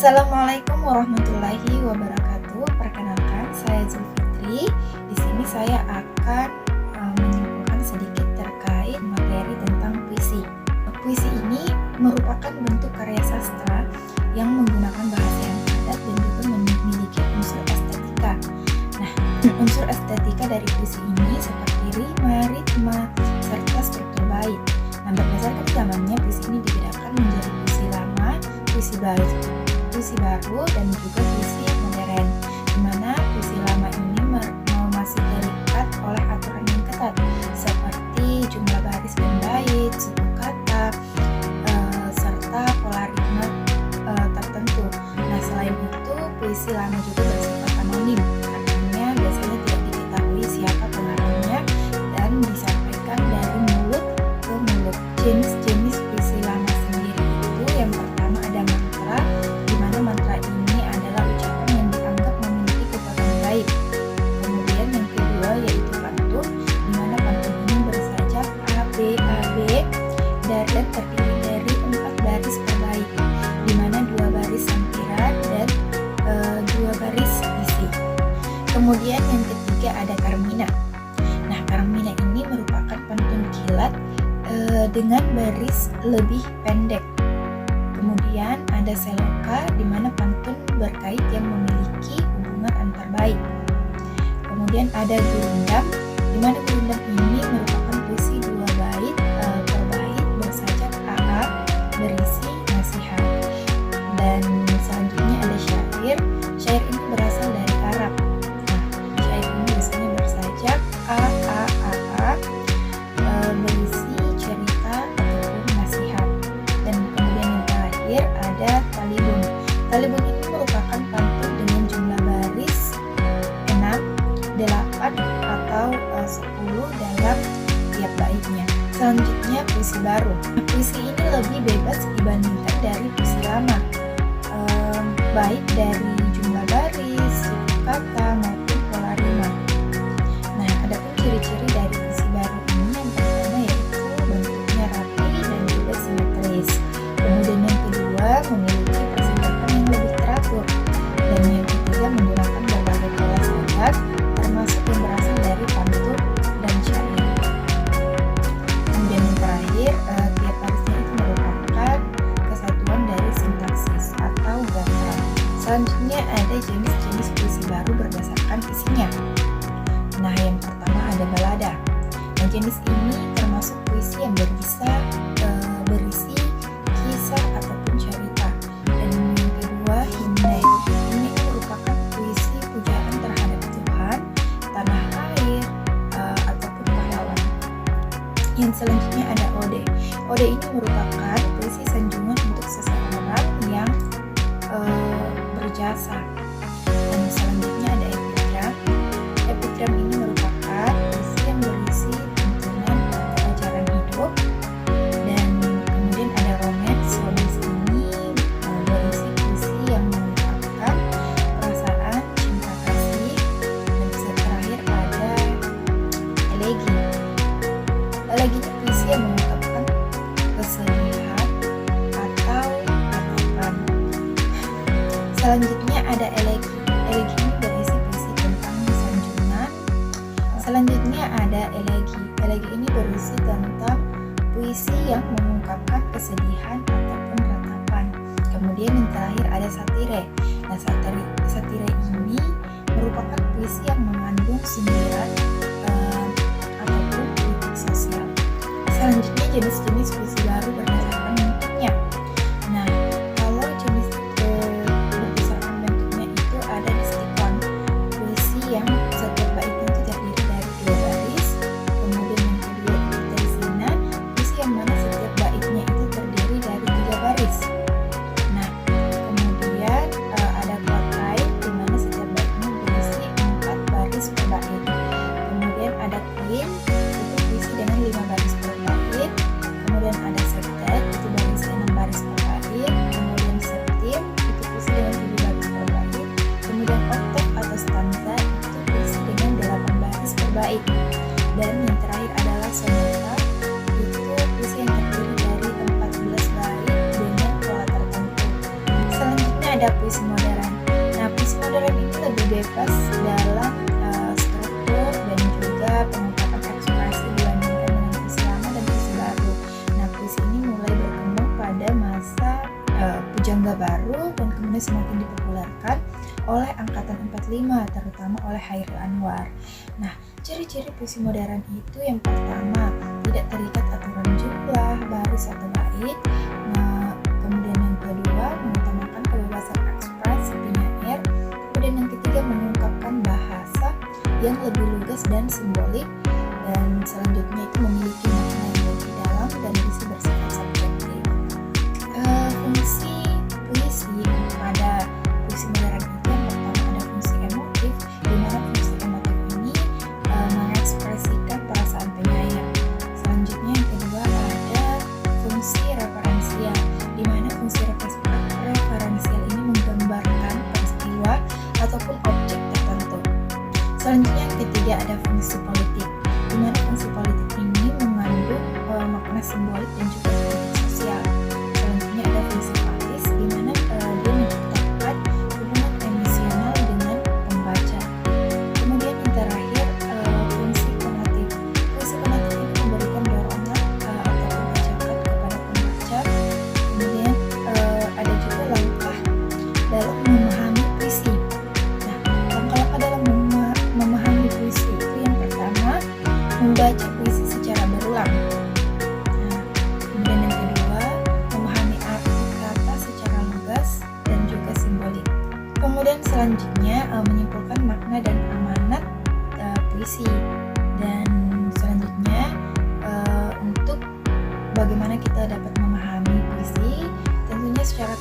Assalamualaikum warahmatullahi wabarakatuh. Perkenalkan, saya Zulfitri. Di sini saya akan menyimpulkan sedikit terkait materi tentang puisi. Puisi ini merupakan bentuk karya sastra yang menggunakan bahasa yang padat dan juga memiliki unsur estetika. Nah, unsur estetika dari puisi ini seperti rima, ritma, serta struktur bait. Nah, berdasarkan zamannya, puisi ini dibedakan menjadi puisi lama, puisi baru, dan juga puisi modern, di mana puisi lama ini masih terikat oleh aturan yang ketat seperti jumlah baris dan bait, suku kata, serta pola ritme tertentu. Nah, selain itu, puisi lama juga bersifat anonim, artinya biasanya tidak diketahui siapa pengarangnya dan disampaikan dari mulut ke mulut. Jenis-jenis puisi lama sendiri itu yang pertama ada mantra, di mana mantra ini adalah ucapan yang dianggap memiliki kekuatan gaib. Kemudian yang kedua yaitu pantun, di mana pantun ini bersajak A B dan terdiri dari 4 baris per bait, di mana 2 baris sampiran dan 2 baris isi. Kemudian yang ketiga ada karmina. Nah, karmina ini merupakan pantun kilat dengan baris lebih pendek. Kemudian ada seloka, di mana pantun berkait yang memiliki hubungan antar bait. Kemudian ada gurindam, di mana gurindam ini merupakan puisi 2 bait per bait bersajak AA berisi nasihat. Dan selanjutnya ada syair. Syair ini berasal dari Arab. Nah, syair ini biasanya bersajak A berisi cerita ataupun nasihat. Dan kemudian yang terakhir ada talibun. Talibun ini merupakan pantun dengan jumlah baris 6, 8 atau 10 dalam tiap baitnya. Selanjutnya puisi baru. Puisi ini lebih bebas dibandingkan dari puisi lama, baik dari jumlah baris, suku kata maupun pola rima. Nah, ada pun ciri-ciri dari puisi baru ini. Yang pertama yaitu bentuknya rapi dan juga simetris. Kemudian yang kedua memiliki persiapan yang lebih teratur. Dan yang ketiga menggunakan berbagai pola sajak, termasuk yang berasal dari pantun dan syair. Kemudian yang terakhir, tiap barisnya itu merupakan kesatuan dari sintaksis atau gatra. Selanjutnya ada jenis-jenis puisi baru berdasarkan isinya. Nah, yang pertama ada balada. Nah, jenis ini termasuk puisi yang berisi kisah ataupun cerita. Dan yang kedua himne. Himne ini merupakan puisi pujaan terhadap Tuhan, tanah air, ataupun pahlawan. Yang selanjutnya ada ode. Ode ini merupakan puisi sanjungan untuk seseorang yang berjasa. Dan selanjutnya ada epitram. Epitram ini merupakan puisi yang berisi tuntunan atau ajaran hidup. Dan kemudian ada romance. Romance ini berisi puisi yang mengungkapkan perasaan cinta kasih. Dan terakhir ada elegi. Elegi ini puisi yang mengungkapkan kesedihan atau harapan. Selanjutnya ada elegi. Elegi ini berisi puisi tentang sanjungan. Selanjutnya ada elegi. Elegi ini berisi tentang puisi yang mengungkapkan kesedihan ataupun ratapan. Kemudian yang terakhir ada satire. Nah, satire ini merupakan puisi yang mengandung sindiran ataupun kritik sosial. Selanjutnya jenis-jenis puisi baru berdasarkan bentuknya. Nah, kalau jenis berdasarkan bentuknya itu ada distikon, puisi yang setiap baitnya itu terdiri dari 2 baris. Kemudian yang kedua itu tersina, puisi yang mana setiap baitnya itu terdiri dari 3 baris. Nah, kemudian ada quatrain, di mana setiap baitnya berisi 4 baris per bait. Kemudian ada queen, itu puisi dengan 5 baris per bait. Kemudian ada septet, ada puisi modern. Nah, puisi modern ini lebih bebas dalam struktur dan juga pengungkapan ekspresi dibandingkan dengan puisi lama dan puisi baru. Nah, puisi ini mulai berkembang pada masa pujangga baru dan kemudian semakin dipopulerkan oleh angkatan 45, terutama oleh Chairil Anwar. Nah, ciri-ciri puisi modern itu yang pertama, tidak terikat aturan jumlah, baris atau bait. Nah, kemudian yang kedua, mengutamakan kebebasan ekspresi penyair. Kemudian yang ketiga, mengungkapkan bahasa yang lebih lugas dan simbolik. Dan selanjutnya itu memiliki makna yang lebih dalam dan bisa bersifat subjektif. Fungsi puisi pada puisi modern itu yang pertama ada fungsi emotif, di mana fungsi emotif ini mengekspresikan perasaan penyair. Selanjutnya yang kedua ada fungsi referensial, di mana fungsi referensial ini menggambarkan peristiwa ataupun objek tertentu. Selanjutnya yang ketiga ada fungsi politik, di mana fungsi politik ini mengandung makna simbolik dan juga politik sosial. Selanjutnya ada fungsi praktis, di mana dia menciptakan hubungan emosional dengan pembaca. Kemudian yang terakhir fungsi konatif. Fungsi konatif ini memberikan dorongan atau ajakan kepada pembaca. Kemudian ada juga langkah dalam memahami puisi. Nah, langkah-langkah dalam memahami puisi itu yang pertama, membaca puisi secara berulang. Nah, kemudian yang kedua, memahami arti kata secara lugas dan juga simbolik. Kemudian selanjutnya menyimpulkan makna dan amanat puisi. Dan selanjutnya untuk bagaimana kita dapat memahami puisi, tentunya secara